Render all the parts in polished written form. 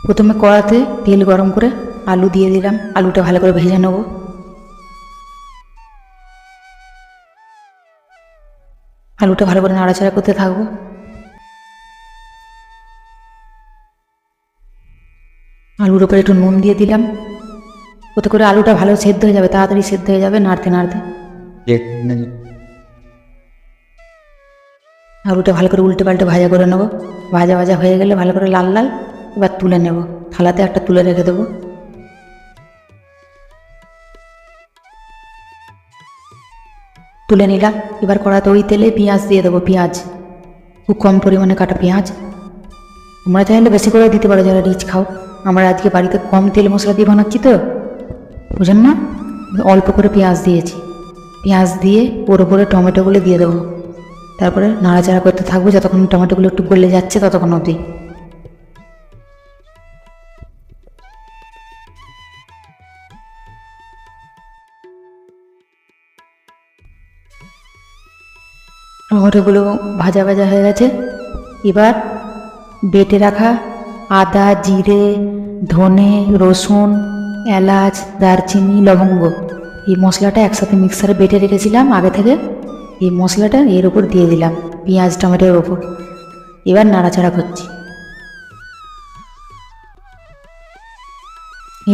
প্রথমে কড়াতে তেল গরম করে আলু দিয়ে দিলাম, আলুটা ভালো করে ভেজে নেব। আলুটা ভালো করে নাড়াচাড়া করতে থাকবো। আলুর উপরে একটু নুন দিয়ে দিলাম, ওতে করে আলুটা ভালো সেদ্ধ হয়ে যাবে, তাড়াতাড়ি সেদ্ধ হয়ে যাবে নাড়তে নাড়তে। আলুটা ভালো করে উল্টে পাল্টে ভাজা করে নেবো। ভাজা ভাজা হয়ে গেলে ভালো করে লাল লাল, এবার তুলে নেব, থালাতে একটা তুলে রেখে দেবো। তুলে নিলাম। এবার কড়াতে ওই তেলে পেঁয়াজ দিয়ে দেবো, পেঁয়াজ খুব কম পরিমাণে কাটা পেঁয়াজ। তোমরা চাইলে বেশি করে দিতে পারো যারা রিচ খাও। আমরা আজকে বাড়িতে কম তেল মশলা দিয়ে বানাচ্ছি তো, বুঝেন না, অল্প করে পেঁয়াজ দিয়েছি। পেঁয়াজ দিয়ে ওর উপরে টমেটোগুলো দিয়ে দেবো, তারপরে নাড়াচাড়া করতে থাকবো যতক্ষণ টমেটোগুলো একটু গলে যাচ্ছে ততক্ষণ অবধি। টমেটোগুলো ভাজা ভাজা হয়ে গেছে। এবার বেটে রাখা আদা, জিরে, ধনে, রসুন, এলাচ, দারচিনি, লবঙ্গ, এই মশলাটা একসাথে মিক্সারে বেটে রেখেছিলাম আগে থেকে। এই মশলাটা এর উপর দিয়ে দিলাম, পেঁয়াজ টমেটোর ওপর। এবার নাড়াচাড়া করছি।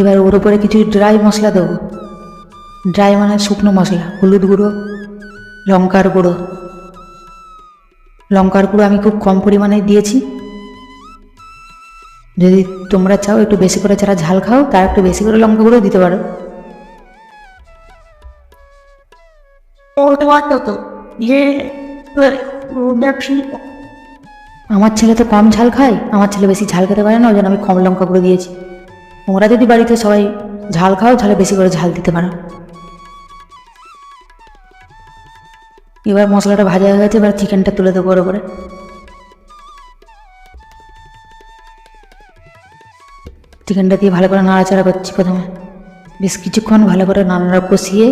এবার ওর উপরে কিছু ড্রাই মশলা দেবো। ড্রাই মানে শুকনো মশলা, হলুদ গুঁড়ো, লঙ্কার গুঁড়ো। লঙ্কার গুঁড়ো আমি খুব কম পরিমাণে দিয়েছি। যদি তোমরা চাও একটু বেশি করে, যারা ঝাল খাও তারা একটু বেশি করে লঙ্কা গুঁড়ো দিতে পারো। আমার ছেলে তো কম ঝাল খায়, আমার ছেলে বেশি ঝাল খেতে পারে না, ওই জন্য আমি কম লঙ্কা গুঁড়ো দিয়েছি। তোমরা যদি বাড়িতে সবাই ঝাল খাও তাহলে বেশি করে ঝাল দিতে পারো। এবার মশলাটা ভাজা হয়ে গেছে, এবার চিকেনটা তুলে দেবো ওর উপরে। চিকেনটা দিয়ে ভালো করে নাড়াচাড়া করছি প্রথমে, বেশ কিছুক্ষণ ভালো করে নাড়াড়া কষিয়ে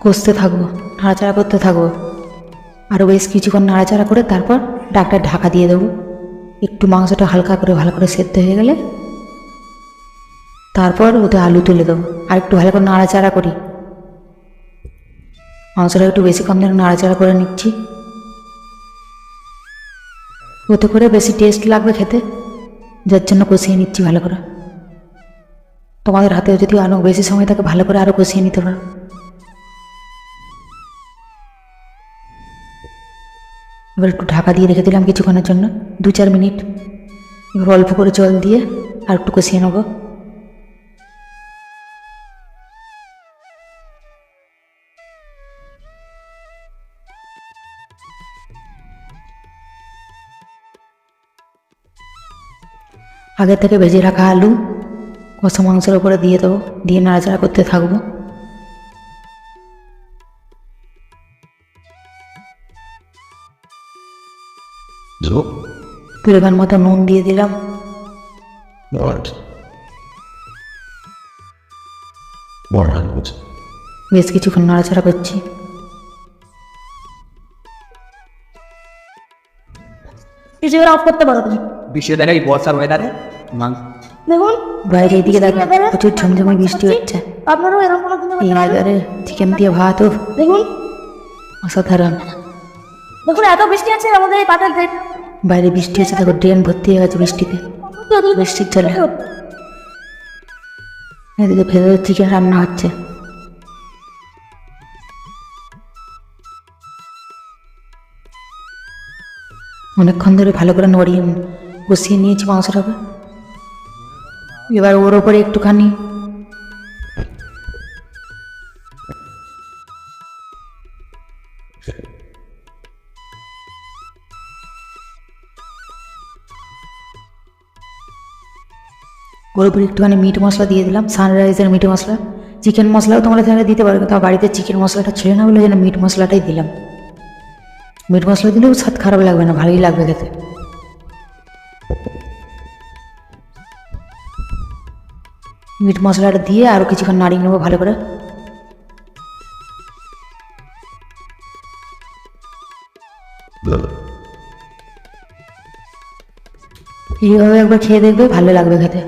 কষতে থাকবো, নাড়াচাড়া করতে থাকবো। আরও বেশ কিছুক্ষণ নাড়াচাড়া করে তারপর ডাকটা ঢাকা দিয়ে দেবো। একটু মাংসটা হালকা করে ভালো করে সেদ্ধ হয়ে গেলে তারপর ওতে আলু তুলে দেবো। আর একটু ভালো করে নাড়াচাড়া করি, মাংসটা একটু বেশিক্ষণ ধরে নাড়াচাড়া করে নিচ্ছি। ওতে করে বেশি টেস্ট লাগবে খেতে, যার জন্য কষিয়ে নিচ্ছি ভালো করে। তোমাদের হাতে যদি আরও বেশি সময় থাকে ভালো করে আরও কষিয়ে নিতে পারো। এবার একটু ঢাকা দিয়ে রেখে দিলাম কিছুক্ষণের জন্য, 2-4 মিনিট। এবার অল্প করে জল দিয়ে আর একটু কষিয়ে নেবো। আগে থেকে ভেজে রাখা আলু কষা মাংসের উপরে দিয়ে দেবো, দিয়ে নাড়াচাড়া করতে থাকবো। পরিমাণ মতো নুন দিয়ে দিলাম। বেশ কিছুক্ষণ নাড়াচাড়া করছি। অফ করতে পারো তুমি। বৃষ্টি দেখা বর্ষার ওয়েদারে দেখুন বাইরে এদিকে দেখো প্রচুর ঝমঝমে বৃষ্টি হচ্ছে। আপনারও এরকম এই ওয়েদারে চিকেন দিয়ে ভাত ও দেখুন অসাধারণ। দেখুন এত বৃষ্টি আছে আমাদের এই পাটের ড্রেন। বাইরে বৃষ্টি হচ্ছে, দেখো ড্রেন ভর্তি হয়ে গেছে বৃষ্টিতে, বৃষ্টির জলে। এদিকে ভেতরে চিকেন রান্না হচ্ছে। অনেকক্ষণ ধরে ভালো করে নড়িয়ে কষিয়ে নিয়েছি মাংসটাকে। এবার ওর ওপরে একটুখানি ওর উপরে একটুখানি মিট মশলা দিয়ে দিলাম, সানরাইজের মিট মশলা। চিকেন মশলাও তোমরা চাইলে দিতে পারো, কিন্তু বাড়িতে চিকেন মশলাটা ছিল না বলে যেন মিট মশলাটাই দিলাম। মিট মশলা দিলেও স্বাদ খারাপ লাগবে না, ভালোই লাগবে খেতে। মিট মশলাটা দিয়ে আরও কিছুক্ষণ নাড়িয়ে নেবো ভালো করে। এইভাবে একবার খেয়ে দেখবে, ভালো লাগবে খেতে।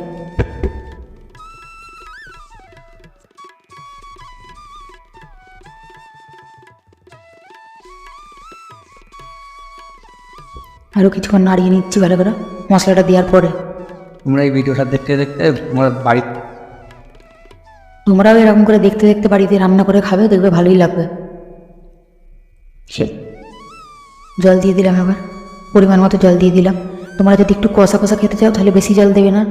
আরও কিছুক্ষণ নাড়িয়ে নিচ্ছি ভালো করে মশলাটা দেওয়ার পরে। তোমরা এই ভিডিওটা দেখতে দেখতে তোমার বাড়ি তোমরাও এরকম করে দেখতে দেখতে বাড়িতে রান্না করে খাবে, দেখবে ভালোই লাগবে। জল দিয়ে দিলাম, এবার পরিমাণ মতো জল দিয়ে দিলাম। তোমরা যদি একটু কষা কষা খেতে চাও তাহলে বেশি জল দেবে না,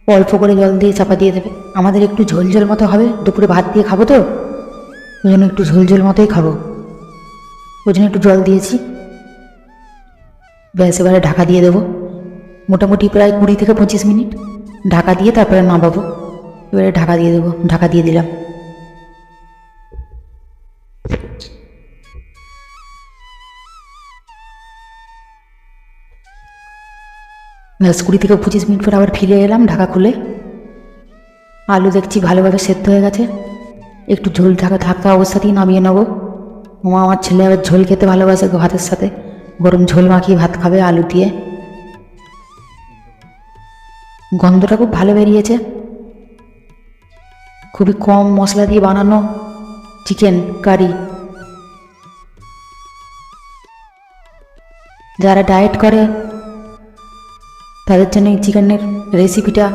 অল্প করে জল দিয়ে চাপা দিয়ে দেবে। আমাদের একটু ঝোল ঝোল মতো হবে, দুপুরে ভাত দিয়ে খাবো তো, ওই জন্য একটু ঝোল ঝোল মতোই খাবো, ওই জন্য একটু জল দিয়েছি। ব্যাস, এবারে ঢাকা দিয়ে দেবো মোটামুটি প্রায় 20 থেকে 25 মিনিট ঢাকা দিয়ে তারপরে নামাবো। এবারে ঢাকা দিয়ে দেবো, ঢাকা দিয়ে দিলাম। ব্যাস 20 থেকে 25 মিনিট পর আবার ফিরে এলাম ঢাকা খুলে। আলু দেখছি ভালোভাবে সেদ্ধ হয়ে গেছে, একটু ঝোল থাকা অবস্থাতেই নামিয়ে নেবো। আমার ছেলে আবার ঝোল খেতে ভালোবাসে, ভাতের সাথে গরম ঝোল মাখিয়ে ভাত খাবে আলু দিয়ে। গন্ধটা খুব ভালো বেরিয়েছে, খুবই কম মশলা দিয়ে বানানো চিকেন কারি। যারা ডায়েট করে তাদের জন্য এই চিকেনের রেসিপিটা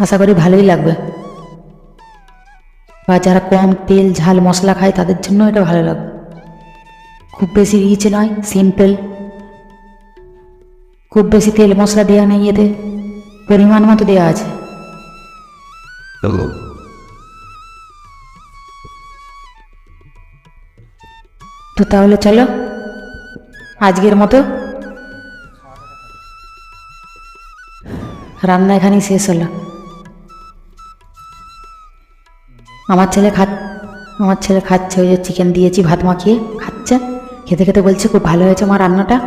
আশা করি ভালোই লাগবে, বা যারা কম তেল ঝাল মশলা খায় তাদের জন্য এটা ভালো লাগবে। খুব বেশি রিচ নয়, সিম্পল, খুব বেশি তেল মশলা দেওয়া নেই, এতে পরিমাণ মতো দেওয়া আছে। তো তাহলে চলো আজকের মতো রান্না এখানেই শেষ হলো। আমার ছেলে খাচ্ছে, ওই যে চিকেন দিয়েছি ভাত মাখিয়ে খাচ্ছে, খেতে খেতে বলছে খুব ভালো হয়েছে মা রান্নাটা,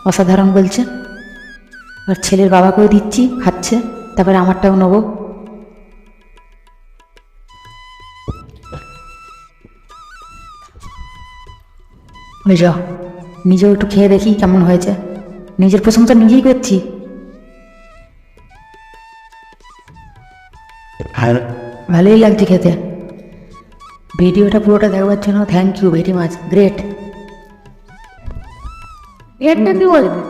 অসাধারণ বলছে। আর ছেলের বাবাকেও দিচ্ছি, খাচ্ছে, তারপরে আমারটাও নেবো। ওই যাও, নিজেও একটু খেয়ে দেখি কেমন হয়েছে, নিজের প্রশংসা নিজেই করছি। ভালোই লাগছে খেতে। ভিডিওটা পুরোটা দেখবার জন্য thank you very much, great. এরটা কি বলবে?